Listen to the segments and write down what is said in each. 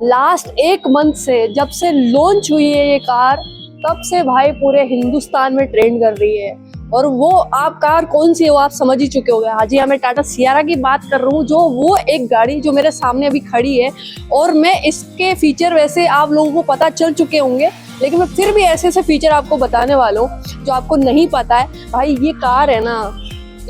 Last 1 month से, जब से लॉन्च हुई है ये कार, तब से भाई पूरे हिंदुस्तान में ट्रेंड कर रही है। और वो आप कार कौन सी है वो आप समझ ही चुके होंगे। हाँ जी हाँ, मैं टाटा सियारा की बात कर रहा हूँ, जो वो एक गाड़ी जो मेरे सामने अभी खड़ी है। और मैं इसके फीचर वैसे आप लोगों को पता चल चुके होंगे, लेकिन मैं फिर भी ऐसे ऐसे फीचर आपको बताने वाला हूँ जो आपको नहीं पता है। भाई ये कार है ना,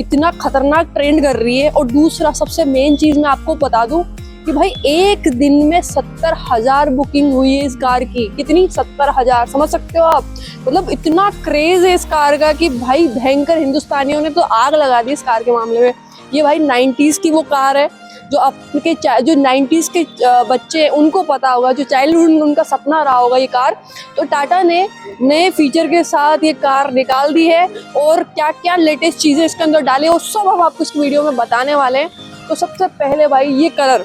इतना खतरनाक ट्रेंड कर रही है। और दूसरा सबसे मेन चीज मैं आपको बता दूं कि भाई एक दिन में 70,000 बुकिंग हुई है इस कार की। कितनी? 70,000। समझ सकते हो आप? मतलब इतना क्रेज है इस कार का कि भाई भयंकर, हिंदुस्तानियों ने तो आग लगा दी इस कार के मामले में। ये भाई 90s की वो कार है जो आपके जो 90s के बच्चे उनको पता होगा, जो चाइल्डहुड उनका सपना रहा होगा ये कार। तो टाटा ने नए फीचर के साथ ये कार निकाल दी है, और क्या क्या लेटेस्ट चीजें इसके अंदर डाले वो सब हम आपको इस वीडियो में बताने वाले हैं। तो सबसे पहले भाई ये कलर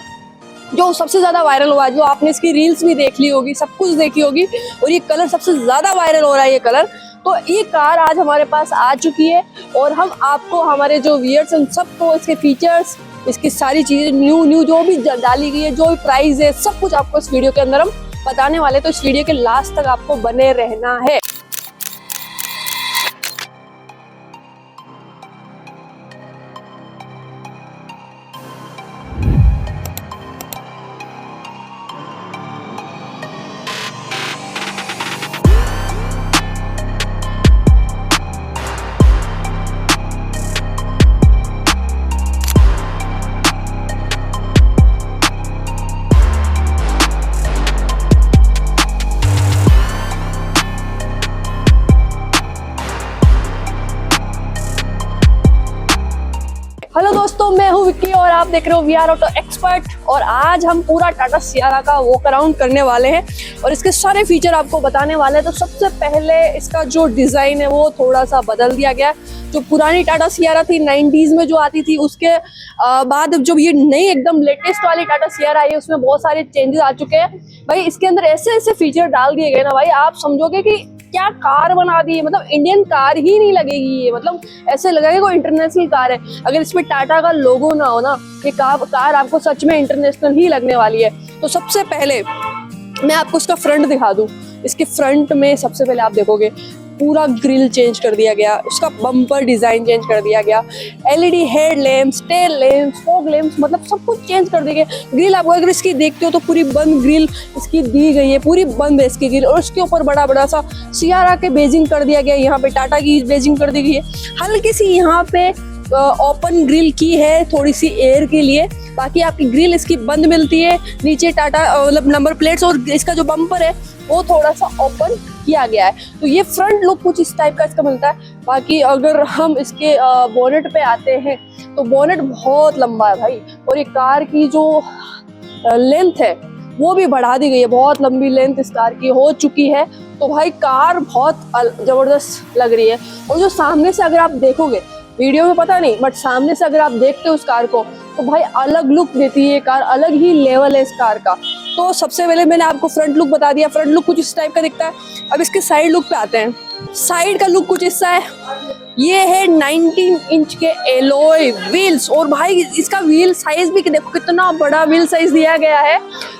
जो सबसे ज्यादा वायरल हुआ है, जो आपने इसकी रील्स भी देख ली होगी, सब कुछ देखी होगी, और ये कलर सबसे ज्यादा वायरल हो रहा है ये कलर। तो ये कार आज हमारे पास आ चुकी है, और हम आपको, हमारे जो व्यूअर्स हैं सबको इसके फीचर्स, इसकी सारी चीजें न्यू जो भी डाली गई है, जो भी प्राइस है, सब कुछ आपको इस वीडियो के अंदर हम बताने वाले। तो इस वीडियो के लास्ट तक आपको बने रहना है। हेलो दोस्तों, मैं हूं विक्की और आप देख रहे हो वीआर ऑटो एक्सपर्ट। और आज हम पूरा टाटा सियारा का वॉक अराउंड करने वाले हैं और इसके सारे फीचर आपको बताने वाले हैं। तो सबसे पहले इसका जो डिज़ाइन है वो थोड़ा सा बदल दिया गया है। जो पुरानी टाटा सियारा थी 90s में जो आती थी, उसके बाद जो ये नई एकदम लेटेस्ट वाली टाटा सियारा आई है, उसमें बहुत सारे चेंजेस आ चुके हैं। भाई इसके अंदर ऐसे ऐसे फीचर डाल दिए गए ना भाई, आप समझोगे कि क्या कार बना दी है। मतलब इंडियन कार ही नहीं लगेगी ये, मतलब ऐसे लगेगा कोई इंटरनेशनल कार है। अगर इसमें टाटा का लोगो ना हो ना, ये कार आपको सच में इंटरनेशनल ही लगने वाली है। तो सबसे पहले मैं आपको इसका फ्रंट दिखा दूं। इसके फ्रंट में सबसे पहले आप देखोगे पूरा ग्रिल चेंज कर दिया गया, उसका बम्पर डिजाइन चेंज कर दिया गया, LED head lamps, tail lamps, fog lamps, मतलब सब कुछ चेंज कर दिया गया। ग्रिल आपको अगर इसकी देखते हो तो पूरी बंद ग्रिल इसकी दी गई है, पूरी बंद है इसकी ग्रिल। और उसके ऊपर बड़ा बड़ा सा सियारा के बेजिंग कर दिया गया, यहाँ पे टाटा की बेजिंग कर दी गई है। हल्की सी यहाँ पे ओपन ग्रिल की है, थोड़ी सी एयर के लिए। बाकी आपकी ग्रिल इसकी बंद मिलती है। नीचे टाटा मतलब नंबर प्लेट्स और इसका जो बम्पर है वो थोड़ा सा ओपन किया गया है। तो ये फ्रंट लुक कुछ इस टाइप का इसका मिलता है। बाकी अगर हम इसके बोनेट पे आते हैं तो बोनेट बहुत लंबा है भाई, और ये कार की जो लेंथ है वो भी बढ़ा दी गई है। बहुत लंबी लेंथ इस कार की हो चुकी है। तो भाई कार बहुत जबरदस्त लग रही है। और जो सामने से अगर आप देखोगे, वीडियो में पता नहीं, बट सामने से अगर आप देखते हो उस कार को, तो भाई अलग लुक देती है कार, अलग ही लेवल है इस कार का। तो सबसे पहले मैंने आपको फ्रंट लुक बता दिया। फ्रंट लुक कुछ इस टाइप का दिखता है। अब इसके साइड लुक पे आते हैं। साइड का लुक कुछ ऐसा है। ये है 19 इंच के एलॉय व्हील्स, और भाई इसका व्हील साइज भी देखो कितना बड़ा व्हील साइज दिया गया है।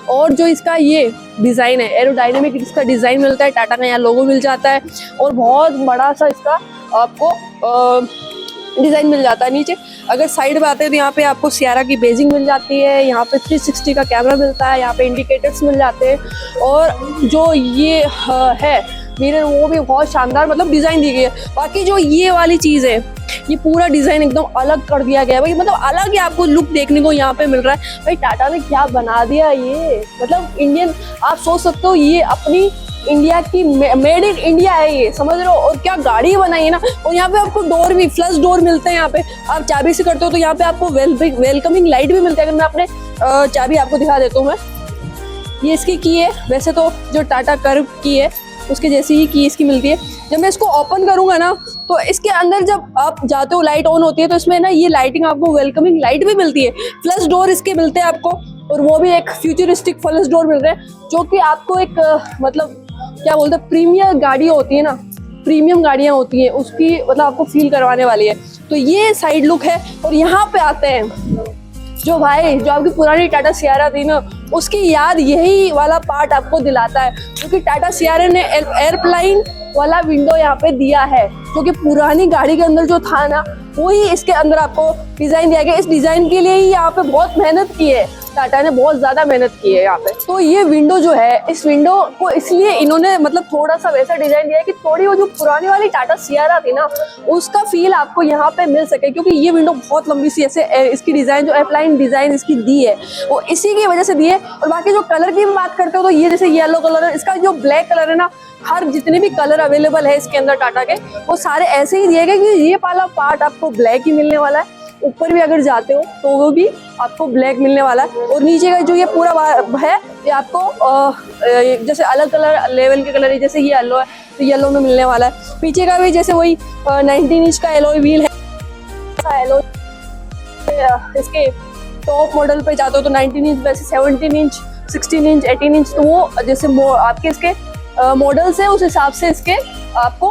और जो इसका ये डिजाइन है, एरोडायनेमिक इसका डिजाइन मिलता है, टाटा का यहाँ लोगो मिल जाता है, और बहुत बड़ा सा इसका आपको डिजाइन मिल जाता है। नीचे अगर साइड में आते हैं तो यहाँ पे आपको सियारा की बेजिंग मिल जाती है, यहाँ पे 360 का कैमरा मिलता है, यहाँ पे इंडिकेटर्स मिल जाते हैं, और जो ये है मिरर वो भी बहुत शानदार मतलब डिजाइन दी गई है। बाकी जो ये वाली चीज है, ये पूरा डिजाइन एकदम अलग कर दिया गया है भाई, मतलब अलग ही आपको लुक देखने को यहाँ पे मिल रहा है। भाई टाटा ने क्या बना दिया ये, मतलब इंडियन, आप सोच सकते हो ये अपनी इंडिया की मेड इन इंडिया है ये, समझ रहे हो। और क्या गाड़ी बनाई है ना। और यहाँ पे आपको डोर भी, फ्लश डोर मिलते हैं। यहाँ पे आप चाबी से करते हो तो यहाँ पे आपको वेलकमिंग लाइट भी मिलता है। अगर मैं अपने चाबी आपको दिखा देता हूँ, मैं ये इसकी की है, वैसे तो जो टाटा कर्व की है उसके जैसी ही की इसकी मिलती है। जब मैं इसको ओपन करूंगा ना, तो इसके अंदर जब आप जाते हो लाइट ऑन होती है, तो इसमें ना ये लाइटिंग आपको वेलकमिंग लाइट भी मिलती है। फ्लश डोर इसके मिलते हैं आपको, और वो भी एक फ्यूचरिस्टिक फ्लश डोर मिल रहे हैं, जो कि आपको एक मतलब क्या बोलते हैं, प्रीमियम गाड़ी होती है ना, प्रीमियम गाड़ियां होती हैं उसकी मतलब आपको फील करवाने वाली है। तो ये साइड लुक है। और यहाँ पे आते हैं, जो भाई जो आपकी पुरानी टाटा सियारा थी ना, उसकी याद यही वाला पार्ट आपको दिलाता है, क्योंकि टाटा सियारा ने एयरप्लेन वाला विंडो यहाँ पे दिया है, क्योंकि पुरानी गाड़ी के अंदर जो था ना वही इसके अंदर आपको डिजाइन दिया गया। इस डिजाइन के लिए ही यहाँ पे बहुत मेहनत की है, टाटा ने बहुत ज्यादा मेहनत की है यहाँ पे। तो ये विंडो जो है, इस विंडो को इसलिए इन्होंने मतलब थोड़ा सा वैसा डिजाइन दिया है कि थोड़ी वो जो पुरानी वाली टाटा सियारा थी ना उसका फील आपको यहाँ पे मिल सके, क्योंकि ये विंडो बहुत लंबी सी ऐसे इसकी डिजाइन जो एप्लाइन डिजाइन इसकी दी है वो इसी की वजह से दी है। और बाकी जो कलर की बात करते हो तो ये जैसे येलो कलर है, इसका जो ब्लैक कलर है ना, हर जितने भी कलर अवेलेबल है इसके अंदर टाटा के वो सारे ऐसे ही दिए गए कि ये वाला पार्ट आपको ब्लैक ही मिलने वाला है। ऊपर भी अगर जाते हो तो वो भी आपको ब्लैक मिलने वाला है, और नीचे का जो ये पूरा है ये आपको जैसे अलग कलर लेवल के कलर है, जैसे ये येलो है तो येलो में मिलने वाला है। पीछे का भी जैसे वही 19 इंच का एलॉय व्हील है, एलॉय इसके टॉप मॉडल पे जाते हो तो 19 इंच, वैसे 17 इंच, 16 इंच, 18 इंच, तो वो जैसे आपके इसके मॉडल्स है उस हिसाब से इसके आपको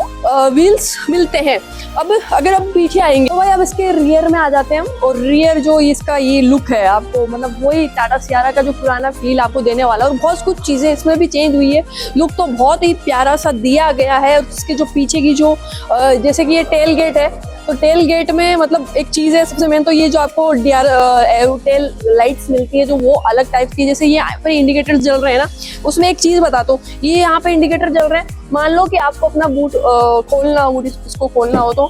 व्हील्स मिलते हैं। अब अगर हम पीछे आएंगे तो भाई अब इसके रियर में आ जाते हैं हम, और रियर जो इसका ये लुक है आपको मतलब वही टाटा सियारा का जो पुराना फील आपको देने वाला है, और बहुत कुछ चीज़ें इसमें भी चेंज हुई है। लुक तो बहुत ही प्यारा सा दिया गया है। इसके जो पीछे की जो जैसे कि ये टेल गेट है, तो टेल गेट में मतलब एक चीज़ है सबसे मेन, तो ये जो आपको टेल लाइट्स मिलती है जो वो अलग टाइप की, जैसे ये यहाँ पर इंडिकेटर जल रहे हैं ना, उसमें एक चीज़ बताता हूँ, ये यहाँ पे इंडिकेटर जल रहे हैं। मान लो कि आपको अपना बूट इसको खोलना हो तो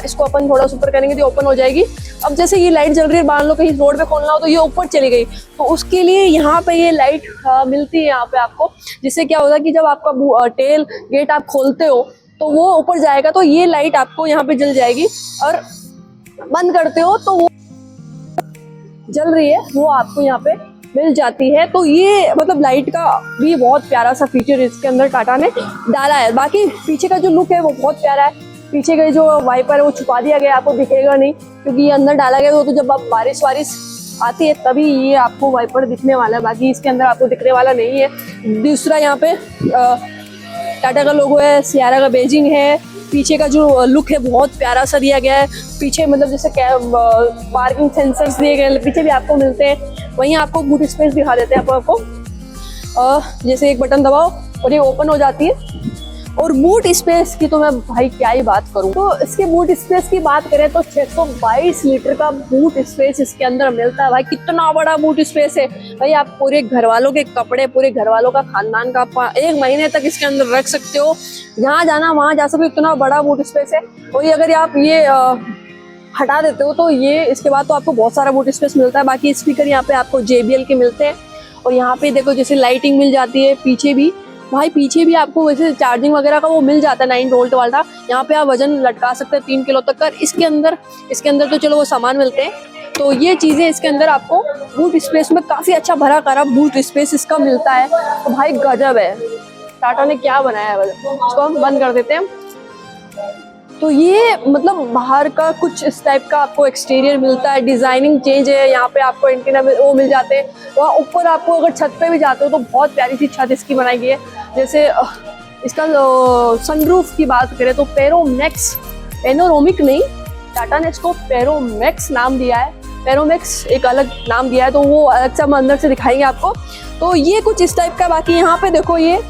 इसको अपन थोड़ा ऊपर करेंगे तो ओपन हो जाएगी। अब जैसे ये लाइट जल रही है, मान लो कहीं रोड पे खोलना हो तो ये ऊपर चली गई, तो उसके लिए यहाँ पे ये लाइट मिलती है यहाँ पे आपको, जिससे क्या होगा कि जब आपका टेल गेट आप खोलते हो तो वो ऊपर जाएगा, तो ये लाइट आपको यहाँ पे जल जाएगी, और बंद करते हो तो वो जल रही है वो आपको यहाँ पे मिल जाती है। तो ये मतलब लाइट का भी बहुत प्यारा सा फीचर इसके अंदर टाटा ने डाला है। बाकी पीछे का जो लुक है वो बहुत प्यारा है। पीछे का जो वाइपर है वो छुपा दिया गया, आपको दिखेगा नहीं क्योंकि ये अंदर डाला गया, तो जब आप बारिश आती है तभी ये आपको वाइपर दिखने वाला है, बाकी इसके अंदर आपको दिखने वाला नहीं है। दूसरा यहाँ पे टाटा का लोगो है, सियारा का बेजिंग है। पीछे का जो लुक है बहुत प्यारा सा दिया गया है। पीछे मतलब जैसे पार्किंग सेंसर्स दिए गए पीछे भी आपको मिलते हैं। वहीं आपको बूट स्पेस दिखा देते हैं आपको, जैसे एक बटन दबाओ और ये ओपन हो जाती है। और बूट स्पेस की तो मैं भाई क्या ही बात करूं, तो इसके बूट स्पेस की बात करें तो 622 लीटर का बूट स्पेस इसके अंदर मिलता है। भाई कितना बड़ा बूट स्पेस है भाई, आप पूरे घर वालों के कपड़े, पूरे घर वालों का खानदान का 1 महीने तक इसके अंदर रख सकते हो, जहाँ जाना वहाँ जा सकते हो, इतना बड़ा बूट स्पेस है। और अगर आप ये हटा देते हो तो ये इसके बाद तो आपको बहुत सारा बूट स्पेस मिलता है। बाकी स्पीकर यहाँ पे आपको JBL के मिलते हैं, और यहाँ पे देखो जैसे लाइटिंग मिल जाती है। पीछे भी भाई पीछे भी आपको वैसे चार्जिंग वगैरह का वो मिल जाता है 9 वोल्ट वाला। यहाँ पे आप वजन लटका सकते हैं 3 किलो तक का। इसके अंदर तो चलो वो सामान मिलते हैं, तो ये चीजें इसके अंदर आपको बूट स्पेस में काफी अच्छा भरा करा बूट स्पेस इसका मिलता है। तो भाई गजब है, टाटा ने क्या बनाया है। इसको हम बंद कर देते हैं। तो ये मतलब बाहर का कुछ इस टाइप का आपको एक्सटीरियर मिलता है, डिजाइनिंग चेंज है। यहाँ पे आपको एंटीना वो मिल जाते हैं। वहाँ ऊपर आपको अगर छत पे भी जाते हो तो बहुत प्यारी सी छत इसकी बनाई गई है। जैसे इसका सनरूफ की बात करें तो पेरोमैक्स, पेनोरामिक नहीं, टाटा ने इसको पेरोमैक्स नाम दिया है। पेरोमैक्स एक अलग नाम दिया है, तो वो अलग से हम अंदर से दिखाएंगे आपको। तो ये कुछ इस टाइप का। बाकी यहाँ पे देखो ये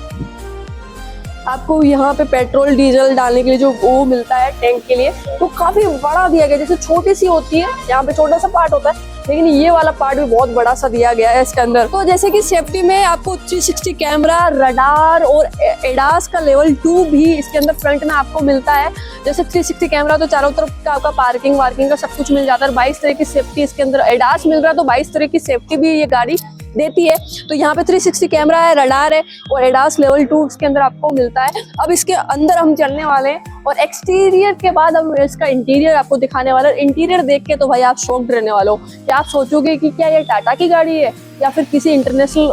आपको यहाँ पे पेट्रोल डीजल डालने के लिए जो वो मिलता है टैंक के लिए, तो काफी बड़ा दिया गया। जैसे छोटी सी होती है यहाँ पे छोटा सा पार्ट होता है, लेकिन ये वाला पार्ट भी बहुत बड़ा सा दिया गया है इसके अंदर। तो जैसे कि सेफ्टी में आपको 360 कैमरा, रडार और एडास का लेवल 2 भी इसके अंदर फ्रंट में आपको मिलता है। जैसे 360 कैमरा तो चारों तरफ का आपका पार्किंग वार्किंग का सब कुछ मिल जाता है। 22 तरह की सेफ्टी इसके अंदर एडास मिल रहा है, तो 22 तरह की सेफ्टी भी ये गाड़ी देती है। तो यहाँ पे 360 कैमरा है, रडार है और एडास लेवल 2 इसके अंदर आपको मिलता है। अब इसके अंदर हम चलने वाले हैं और एक्सटीरियर के बाद हम इसका इंटीरियर आपको दिखाने वाले हैं। इंटीरियर देख के तो भाई आप शॉक्ड रहने वाले हो कि आप सोचोगे कि क्या ये टाटा की गाड़ी है या फिर किसी इंटरनेशनल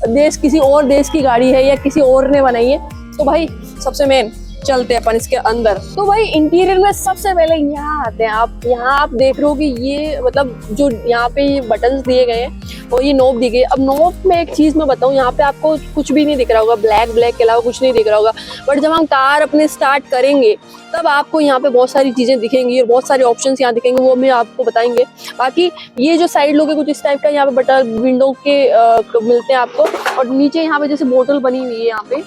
देश, किसी और देश की गाड़ी है या किसी और ने बनाई है। तो भाई सबसे मेन चलते हैं अपन इसके अंदर। तो भाई इंटीरियर में सबसे पहले यहाँ आते हैं आप। यहाँ आप देख रहे हो कि ये मतलब जो यहाँ पे ये बटन्स दिए गए हैं और ये नॉब दी गई। अब नॉब में एक चीज मैं बताऊँ, यहाँ पे आपको कुछ भी नहीं दिख रहा होगा, ब्लैक के अलावा कुछ नहीं दिख रहा होगा। बट जब हम कार अपने स्टार्ट करेंगे तब आपको यहाँ पे बहुत सारी चीजें दिखेंगी और बहुत सारे ऑप्शंस यहाँ दिखेंगे, वो मैं आपको बताएंगे। बाकी ये जो साइड लोग है कुछ इस टाइप का यहाँ पे बटन विंडो के मिलते हैं आपको। और नीचे यहाँ पे जैसे बोतल बनी हुई है, यहाँ पे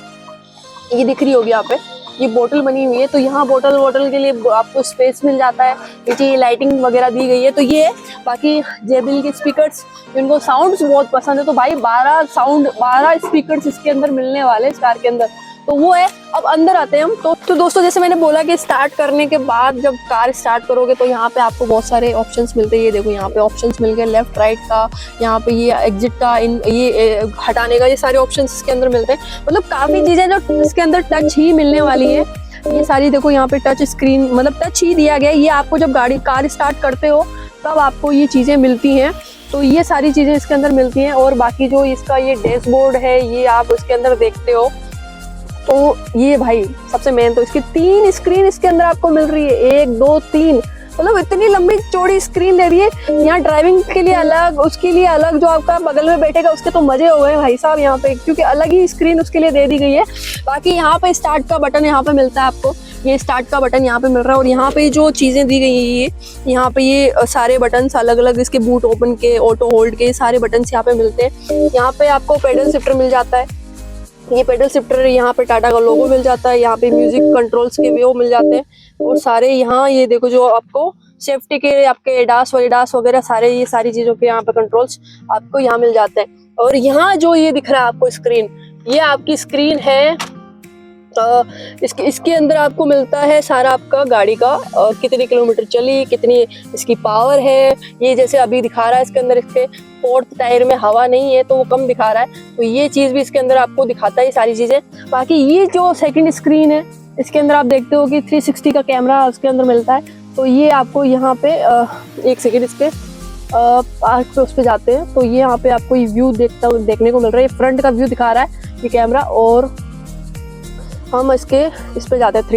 ये दिख रही होगी, यहाँ पे ये बोतल बनी हुई है। तो यहाँ बोतल के लिए आपको स्पेस मिल जाता है। नीचे ये लाइटिंग वगैरह दी गई है। तो ये बाकी JBL के स्पीकर्स, इनको साउंड्स बहुत पसंद है, तो भाई 12 स्पीकर्स इसके अंदर मिलने वाले इस कार के अंदर, तो वो है। अब अंदर आते हैं हम। तो दोस्तों जैसे मैंने बोला कि स्टार्ट करने के बाद जब कार स्टार्ट करोगे तो यहाँ पे आपको बहुत सारे ऑप्शंस मिलते हैं। ये देखो यहाँ पे ऑप्शंस मिल गए, लेफ्ट राइट का, यहाँ पे ये एग्जिट का, ये हटाने का, ये सारे ऑप्शंस इसके अंदर मिलते हैं। मतलब काफी चीजें जो इसके अंदर टच ही मिलने वाली है। ये सारी देखो यहाँ पे टच स्क्रीन, मतलब टच ही दिया गया है। ये आपको जब कार स्टार्ट करते हो तब आपको ये चीजें मिलती हैं। तो ये सारी चीजें इसके अंदर मिलती हैं। और बाकी जो इसका ये डैशबोर्ड है, ये आप इसके अंदर देखते हो। तो ये भाई सबसे मेन तो इसकी 3 स्क्रीन इसके अंदर आपको मिल रही है, 1 2 3, मतलब इतनी लंबी चौड़ी स्क्रीन दे रही है। यहाँ ड्राइविंग के लिए अलग, उसके लिए अलग, जो आपका बगल में बैठेगा उसके तो मजे हो गए भाई साहब यहाँ पे, क्योंकि अलग ही स्क्रीन उसके लिए दे दी गई है। बाकी यहाँ पे स्टार्ट का बटन यहाँ पे मिलता है आपको, ये स्टार्ट का बटन यहाँ पे मिल रहा है। और यहाँ पे जो चीजें दी गई है, यहाँ पे ये सारे बटन अलग अलग, इसके बूट ओपन के, ऑटो होल्ड के, सारे बटन यहाँ पे मिलते हैं। यहाँ पे आपको पेडल शिफ्टर मिल जाता है, ये पेडल शिफ्टर, यहाँ पे टाटा का लोगो मिल जाता है। यहाँ पे म्यूजिक कंट्रोल्स के वो मिल जाते हैं। और सारे यहाँ ये देखो जो आपको सेफ्टी के, आपके एडास वगैरह सारे, ये सारी चीजों के यहाँ पे कंट्रोल्स आपको यहाँ मिल जाते हैं। और यहाँ जो ये दिख रहा है आपको स्क्रीन, ये आपकी स्क्रीन है। इसके अंदर आपको मिलता है सारा आपका गाड़ी का, कितनी किलोमीटर चली, कितनी इसकी पावर है। ये जैसे अभी दिखा रहा है इसके अंदर, इसके 4th टायर में हवा नहीं है तो वो कम दिखा रहा है, तो ये चीज भी इसके अंदर आपको दिखाता है, ये सारी चीजें। बाकी ये जो सेकंड स्क्रीन है, इसके अंदर आप देखते हो कि 360 का कैमरा उसके अंदर मिलता है। तो ये आपको यहाँ पे एक सेकेंड इसके पार्क पे उस पे जाते हैं, तो ये यहाँ पे आपको ये व्यू देखने को मिल रहा है। ये फ्रंट का व्यू दिखा रहा है ये कैमरा। और हम इसके इस पे जाते हैं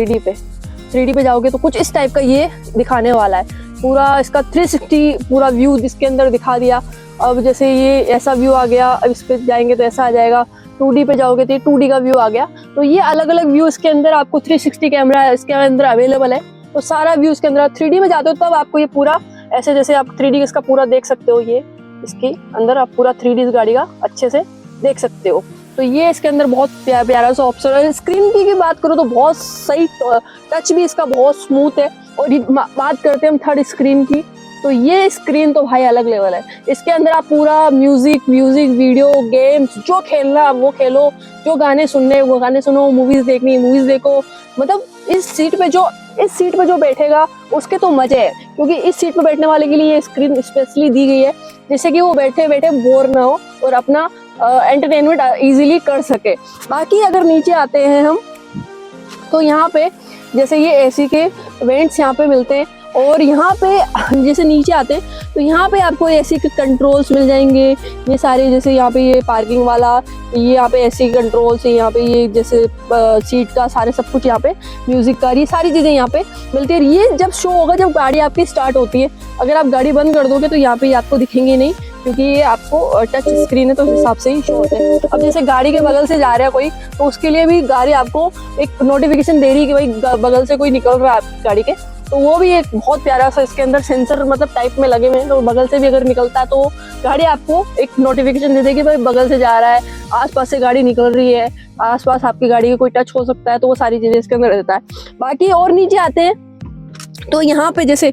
3D पे जाओगे तो कुछ इस टाइप का ये दिखाने वाला है। पूरा इसका 360 पूरा व्यू इसके अंदर दिखा दिया। अब जैसे ये ऐसा व्यू आ गया, अब इस पे जाएंगे तो ऐसा आ जाएगा। 2D पे जाओगे तो ये 2D का व्यू आ गया। तो ये अलग अलग व्यू इसके अंदर आपको 360 कैमरा इसके अंदर अवेलेबल है। तो सारा व्यू इसके अंदर 3D में जाते हो तब आपको ये पूरा ऐसे, जैसे आप 3D इसका पूरा देख सकते हो। ये इसके अंदर आप पूरा 3D इस गाड़ी का अच्छे से देख सकते हो। तो ये इसके अंदर बहुत प्यारा सा ऑप्शन है। स्क्रीन की बात करो तो बहुत सही, टच भी इसका बहुत स्मूथ है। और बात करते हैं हम थर्ड स्क्रीन की, तो ये स्क्रीन तो भाई अलग लेवल है। इसके अंदर आप पूरा म्यूजिक, वीडियो गेम्स, जो खेलना वो खेलो, जो गाने सुनने वो गाने सुनो, मूवीज देखनी मूवीज देखो। मतलब इस सीट पे जो बैठेगा उसके तो मजे है, क्योंकि इस सीट पे बैठने वाले के लिए ये स्क्रीन स्पेशली दी गई है, जिससे कि वो बैठे बैठे बोर ना हो और अपना एंटरटेनमेंट इजीली कर सके। बाकी अगर नीचे आते हैं हम, तो यहाँ पे जैसे ये एसी के वेंट्स यहाँ पे मिलते हैं। और यहाँ पे जैसे नीचे आते हैं तो यहाँ पे आपको एसी के कंट्रोल्स मिल जाएंगे। ये सारे, जैसे यहाँ पे ये पार्किंग वाला, ये यहाँ पे एसी कंट्रोल्स है, यहाँ पे ये जैसे सीट का सारे सब कुछ, यहाँ पे म्यूजिक का, ये सारी चीजें यहाँ पे मिलती है। ये जब शो होगा जब गाड़ी आपकी स्टार्ट होती है। अगर आप गाड़ी बंद कर दोगे तो यहाँ पे आपको दिखेंगे नहीं, क्योंकि ये आपको टच स्क्रीन है तो उस हिसाब से ही शो होते हैं। अब जैसे गाड़ी के बगल से जा रहा है कोई, तो उसके लिए भी गाड़ी आपको एक नोटिफिकेशन दे रही है कि भाई बगल से कोई निकल रहा है आपकी गाड़ी के, तो वो भी एक बहुत प्यारा सा इसके अंदर सेंसर मतलब टाइप में लगे हुए हैं। तो बगल से भी अगर निकलता है तो गाड़ी आपको एक नोटिफिकेशन दे देगी भाई बगल से जा रहा है, आसपास से गाड़ी निकल रही है, आसपास आपकी गाड़ी के कोई टच हो सकता है, तो वो सारी चीजें इसके अंदर रहता है। बाकी और नीचे आते हैं तो यहाँ पे जैसे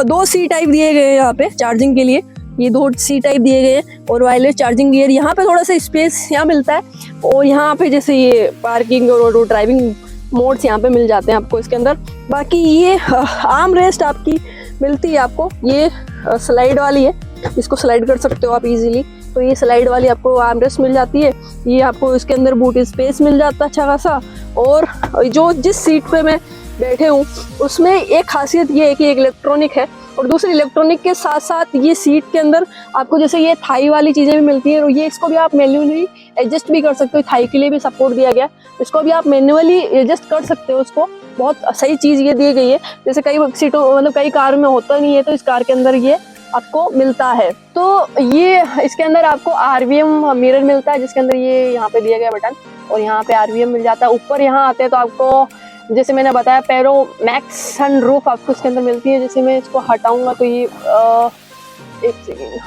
2 सी टाइप दिए गए हैं यहाँ पे चार्जिंग के लिए, ये 2 सी टाइप दिए गए हैं और वायरलेस चार्जिंग गियर। यहाँ पे थोड़ा सा स्पेस यहाँ मिलता है। और यहाँ पे जैसे ये पार्किंग और ड्राइविंग मोड्स यहाँ पे मिल जाते हैं आपको इसके अंदर। बाकी ये आर्म रेस्ट आपकी मिलती है आपको, ये स्लाइड वाली है, इसको स्लाइड कर सकते हो आप इजीली। तो ये स्लाइड वाली आपको आर्म रेस्ट मिल जाती है। ये आपको इसके अंदर बूट स्पेस मिल जाता है अच्छा खासा। और जो जिस सीट पे मैं बैठे हूँ उसमें एक खासियत ये है कि एक इलेक्ट्रॉनिक है, और दूसरी इलेक्ट्रॉनिक के साथ साथ ये सीट के अंदर आपको जैसे ये थाई वाली चीज़ें भी मिलती है, और ये इसको भी आप मैन्युअली एडजस्ट भी कर सकते हो। थाई के लिए भी सपोर्ट दिया गया, इसको भी आप मैन्युअली एडजस्ट कर सकते हो। उसको बहुत सही चीज़ ये दी गई है, जैसे कई सीटों मतलब कई कार में होता नहीं है, तो इस कार के अंदर ये आपको मिलता है। तो ये इसके अंदर आपको RVM मिरर मिलता है, जिसके अंदर ये यहाँ पे दिया गया बटन, और यहाँ पे RVM मिल जाता है। ऊपर यहाँ आते हैं तो आपको जैसे मैंने बताया पैरो मैक्स सनरूफ आपको इसके अंदर मिलती है। जैसे मैं इसको हटाऊंगा तो ये एक सेकेंड,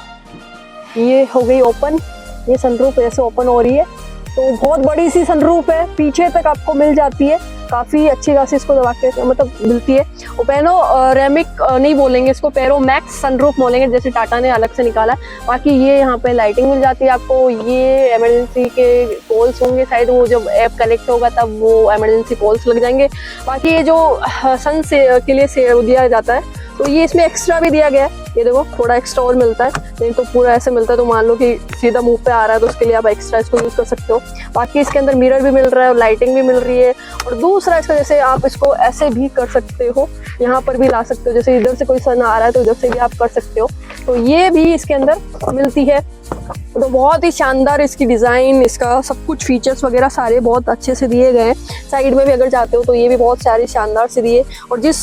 ये हो गई ओपन, ये सनरूफ ऐसे ओपन हो रही है। तो बहुत बड़ी सी सनरूफ है, पीछे तक आपको मिल जाती है, काफ़ी अच्छी खासी इसको दबा के मतलब मिलती है। और पैनो रेमिक नहीं बोलेंगे इसको, पैरो मैक्स सनरूफ बोलेंगे, जैसे टाटा ने अलग से निकाला है। बाकी ये यहाँ पे लाइटिंग मिल जाती है आपको। ये इमरजेंसी के कॉल्स होंगे शायद, वो जब ऐप कनेक्ट होगा तब वो इमरजेंसी कॉल्स लग जाएंगे। बाकी ये जो सन से के लिए से दिया जाता है, तो ये इसमें एक्स्ट्रा भी दिया गया है। ये देखो थोड़ा एक्स्ट्रा और मिलता है, नहीं तो पूरा ऐसे मिलता है। तो मान लो कि सीधा मुंह पे आ रहा है तो उसके लिए आप एक्स्ट्रा इसको यूज़ कर सकते हो। बाकी इसके अंदर मिरर भी मिल रहा है और लाइटिंग भी मिल रही है। और दूसरा इसका जैसे आप इसको ऐसे भी कर सकते हो, यहाँ पर भी ला सकते हो, जैसे इधर से कोई सन आ रहा है तो इधर से भी आप कर सकते हो। तो ये भी इसके अंदर मिलती है। तो बहुत ही शानदार इसकी डिज़ाइन, इसका सब कुछ फीचर्स वगैरह सारे बहुत अच्छे से दिए गए हैं। साइड में भी अगर जाते हो तो ये भी बहुत सारी शानदार से दिए। और जिस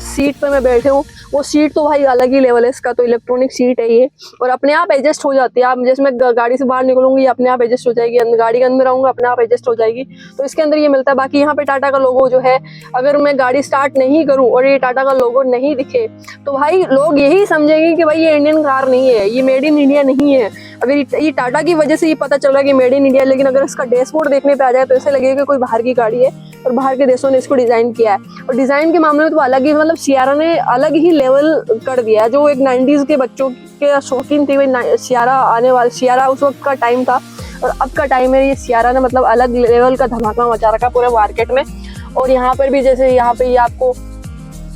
सीट पे मैं बैठे हूँ वो सीट तो भाई अलग ही लेवल है इसका, तो इलेक्ट्रॉनिक सीट है ये, और अपने आप एडजस्ट हो जाती है। आप जैसे मैं गाड़ी से बाहर निकलूंगी अपने आप एडजस्ट हो जाएगी, गाड़ी के अंदर आऊँगा अपने आप एडजस्ट हो जाएगी। तो इसके अंदर ये मिलता है। बाकी यहाँ पे टाटा का लोगो जो है, अगर मैं गाड़ी स्टार्ट नहीं करूँ और ये टाटा का लोगो नहीं दिखे तो भाई लोग यही समझेंगे कि भाई ये इंडियन कार नहीं है, ये मेड इन इंडिया नहीं है। अगर ये टाटा की वजह से ये पता चल रहा है कि मेड इन इंडिया, लेकिन अगर इसका डैशबोर्ड देखने पे आ जाए तो ऐसे लगेगा कि कोई बाहर की गाड़ी है और बाहर के देशों ने इसको डिजाइन किया है। और डिजाइन के मामले में तो अलग ही, मतलब सियारा ने अलग ही लेवल कर दिया। जो एक 90s के बच्चों के शौकीन थे भाई सियारा आने वाले, सियारा उस वक्त का टाइम था और अब का टाइम है, ये सियारा ने मतलब अलग लेवल का धमाका मचा रखा पूरे मार्केट में। और यहाँ पर भी जैसे यहाँ पे ये आपको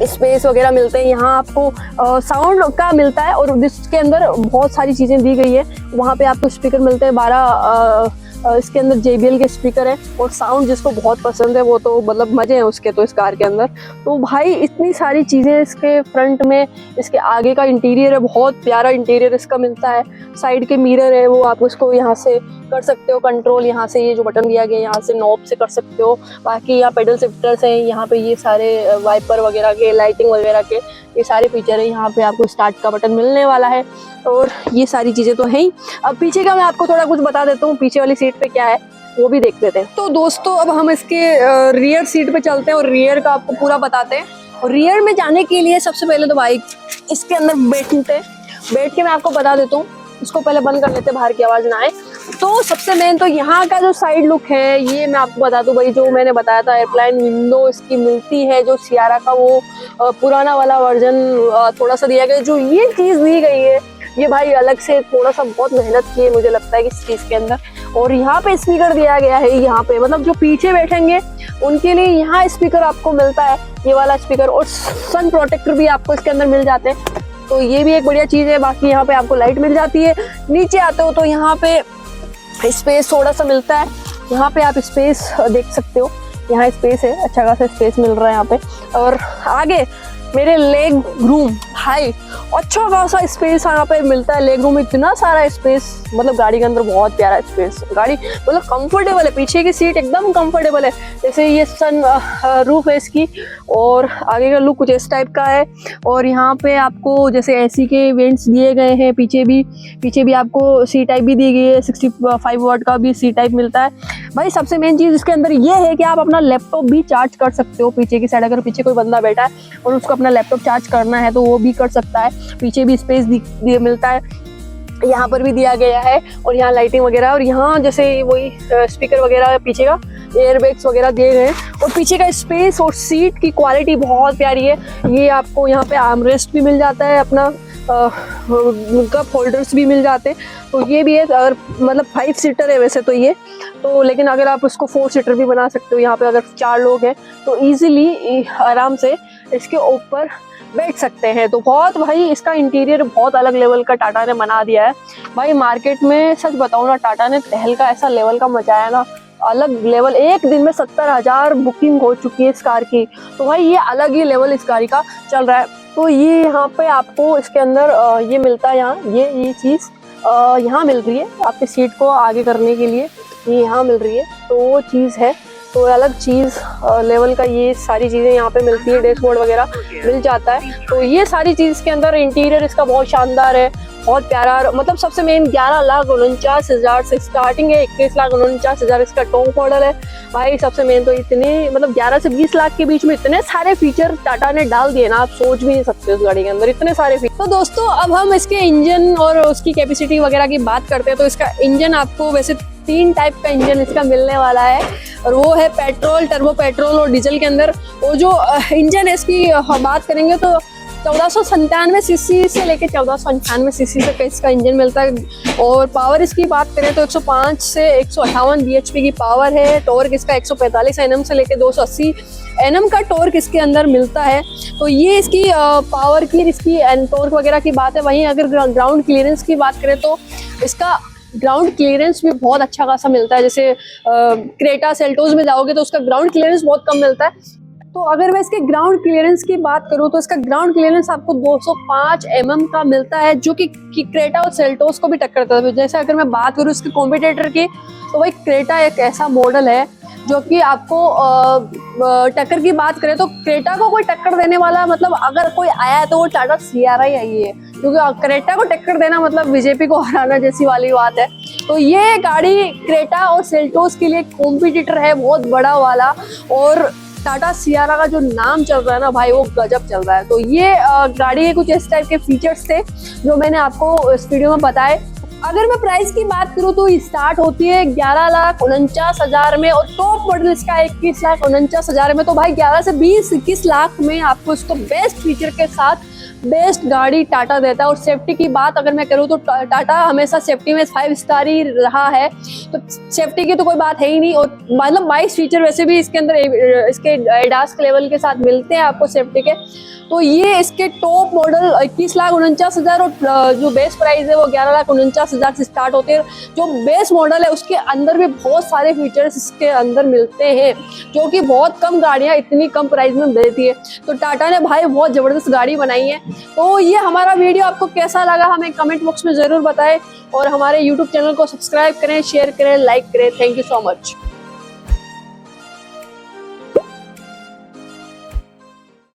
स्पेस वगैरह मिलते हैं, यहाँ आपको साउंड का मिलता है, और जिसके अंदर बहुत सारी चीज़ें दी गई है। वहाँ पे आपको स्पीकर मिलते हैं 12 इसके अंदर JBL के स्पीकर है। और साउंड जिसको बहुत पसंद है वो तो मतलब मजे हैं उसके तो इस कार के अंदर। तो भाई इतनी सारी चीज़ें इसके फ्रंट में, इसके आगे का इंटीरियर है, बहुत प्यारा इंटीरियर इसका मिलता है। साइड के मिरर है वो आप उसको यहाँ से कर सकते हो कंट्रोल, यहाँ से ये जो बटन दिया गया है यहाँ से नॉब से कर सकते हो। बाकी यहाँ पेडल शिफ्टर्स हैं, यहाँ पे ये सारे वाइपर वगैरह के, लाइटिंग वगैरह के ये सारे फीचर है। यहाँ पे आपको स्टार्ट का बटन मिलने वाला है और ये सारी चीज़ें तो हैं ही। अब पीछे का मैं आपको थोड़ा कुछ बता देता हूँ, पीछे वाली सीट पे क्या है वो भी देख लेते हैं। तो दोस्तों अब हम इसके रियर सीट पे चलते हैं और रियर का आपको पूरा बताते हैं। और रियर में जाने के लिए सबसे पहले तो भाई इसके अंदर बैठ के मैं आपको बता देता हूँ। इसको पहले बंद कर लेते हैं बाहर की आवाज़ ना आए। तो सबसे मेन तो यहाँ का जो साइड लुक है ये मैं आपको बता दूं भाई, जो मैंने बताया था एयरप्लेन विंडो इसकी मिलती है। जो सियारा का वो पुराना वाला वर्जन थोड़ा सा दिया गया, जो ये चीज़ दी गई है ये भाई अलग से थोड़ा सा बहुत मेहनत की है मुझे लगता है कि इस चीज़ के अंदर। और यहाँ पे स्पीकर दिया गया है, यहाँ पे मतलब जो पीछे बैठेंगे उनके लिए यहाँ स्पीकर आपको मिलता है, ये वाला स्पीकर। और सन प्रोटेक्टर भी आपको इसके अंदर मिल जाते हैं, तो ये भी एक बढ़िया चीज़ है। बाकी यहाँ पे आपको लाइट मिल जाती है। नीचे आते हो तो यहाँ पे स्पेस थोड़ा सा मिलता है, यहाँ पे आप स्पेस देख सकते हो, यहाँ स्पेस है, अच्छा खासा स्पेस मिल रहा है यहाँ पे। और आगे मेरे लेग रूम भाई अच्छा खासा स्पेस यहाँ पे मिलता है। लेग रूम में इतना सारा स्पेस, मतलब गाड़ी के अंदर बहुत प्यारा स्पेस, गाड़ी मतलब कंफर्टेबल है, पीछे की सीट एकदम कंफर्टेबल है। जैसे ये सन रूफ है इसकी, और आगे का लुक कुछ इस टाइप का है। और यहाँ पे आपको जैसे AC के वेंट्स दिए गए हैं, पीछे भी आपको C टाइप भी दी गई है, 65 वाट का भी C टाइप मिलता है। भाई सबसे मेन चीज़ इसके अंदर ये है कि आप अपना लैपटॉप भी चार्ज कर सकते हो पीछे की साइड। अगर पीछे कोई बंदा बैठा है और उसको अपना लैपटॉप चार्ज करना है तो वो भी कर सकता है। पीछे भी स्पेस मिलता है, यहाँ पर भी दिया गया है। और यहाँ लाइटिंग वगैरह, और यहाँ जैसे वही स्पीकर वगैरह, पीछे का एयरबैग्स वगैरह दिए गए हैं। और पीछे का स्पेस और सीट की क्वालिटी बहुत प्यारी है। ये आपको यहाँ पे आर्मरेस्ट भी मिल जाता है, अपना कप होल्डर्स भी मिल जाते हैं। तो ये भी है, अगर मतलब 5 सीटर है वैसे तो ये तो, लेकिन अगर आप उसको 4 सीटर भी बना सकते हो। यहाँ पे अगर 4 लोग हैं तो इजीली आराम से इसके ऊपर बैठ सकते हैं। तो बहुत भाई इसका इंटीरियर बहुत अलग लेवल का टाटा ने बना दिया है भाई। मार्केट में सच बताऊँ ना, टाटा ने तहलका ऐसा लेवल का मचाया ना, अलग लेवल, एक दिन में 70,000 बुकिंग हो चुकी है इस कार की। तो भाई ये अलग ही लेवल इस गाड़ी का चल रहा है। तो ये यहाँ पे आपको इसके अंदर ये मिलता है, यहाँ ये चीज़ यहाँ मिल रही है आपकी सीट को आगे करने के लिए, ये यहाँ मिल रही है। तो वो चीज़ है, तो अलग चीज़ लेवल का ये सारी चीज़ें यहाँ पे मिलती है, डैशबोर्ड वगैरह मिल जाता है। तो ये सारी चीज़ के अंदर इंटीरियर इसका बहुत शानदार है, बहुत प्यारा। मतलब सबसे मेन 11,49,000 से स्टार्टिंग है, 21,49,000 इसका टॉप मॉडल है भाई। सबसे मेन तो इतने मतलब 11 से 20 लाख के बीच में इतने सारे फीचर टाटा ने डाल दिए ना, आप सोच भी नहीं सकते उस गाड़ी के अंदर इतने सारे फीचर। तो दोस्तों अब हम इसके इंजन और उसकी कैपेसिटी वगैरह की बात करते हैं। तो इसका इंजन आपको वैसे 3 टाइप का इंजन इसका मिलने वाला है, और वो है पेट्रोल, टर्बो पेट्रोल और डीजल के अंदर। वो जो इंजन है इसकी बात करेंगे तो 1497 सीसी से लेकर 1498 सीसी तक इसका इंजन मिलता है। और पावर इसकी बात करें तो 105 से 158 bhp की पावर है। टॉर्क इसका 145 Nm से लेकर 280 Nm का टॉर्क इसके अंदर मिलता है। तो ये इसकी पावर की, इसकी टॉर्क वगैरह की बात है। वहीं अगर ग्राउंड क्लियरेंस की बात करें तो इसका ग्राउंड क्लियरेंस भी बहुत अच्छा खासा मिलता है। जैसे क्रेटा सेल्टोस में जाओगे तो उसका ग्राउंड क्लियरेंस बहुत कम मिलता है। तो अगर मैं इसके ग्राउंड क्लियरेंस की बात करूं तो इसका ग्राउंड क्लियरेंस आपको 205 mm का मिलता है, जो कि क्रेटा और सेल्टोस को भी टक्कर देता है। जैसे अगर मैं बात करूं इसके कॉम्पिटिटर की, तो भाई क्रेटा एक ऐसा मॉडल है जो कि आपको टक्कर की बात करें तो क्रेटा को कोई टक्कर देने वाला, मतलब अगर कोई आया है तो वो टाटा सियारा ही आई है, क्योंकि क्रेटा को टक्कर देना मतलब बीजेपी को हराना जैसी वाली बात है। तो ये गाड़ी क्रेटा और सेल्टोस के लिए कॉम्पिटिटर है बहुत बड़ा वाला, और टाटा सियारा का जो नाम चल रहा है ना भाई, वो गजब चल रहा है। तो ये गाड़ी के कुछ इस टाइप के फीचर्स थे जो मैंने आपको इस वीडियो में बताए। अगर मैं प्राइस की बात करूं तो स्टार्ट होती है 11,49,000 में, और टॉप मॉडल इसका 21,49,000 में। तो भाई 11 से 20-21 लाख में आपको इसको बेस्ट फीचर के साथ बेस्ट गाड़ी टाटा देता है। और सेफ्टी की बात अगर मैं करूँ तो टाटा हमेशा सेफ्टी में 5 स्टार ही रहा है, तो सेफ्टी की तो कोई बात है ही नहीं। और मतलब 22 फीचर वैसे भी इसके अंदर इसके एडास के लेवल के साथ मिलते हैं आपको सेफ्टी के। तो ये इसके टॉप मॉडल 21,49,000 और जो बेस प्राइस है वो 11,49,000 से स्टार्ट होते हैं। जो बेस मॉडल है उसके अंदर भी बहुत सारे फीचर्स इसके अंदर मिलते हैं, जो कि बहुत कम गाड़ियां इतनी कम प्राइस में देती है। तो टाटा ने भाई बहुत ज़बरदस्त गाड़ी बनाई है। तो ये हमारा वीडियो आपको कैसा लगा हमें कमेंट बॉक्स में ज़रूर बताएं, और हमारे यूट्यूब चैनल को सब्सक्राइब करें, शेयर करें, लाइक करें। Thank you so much.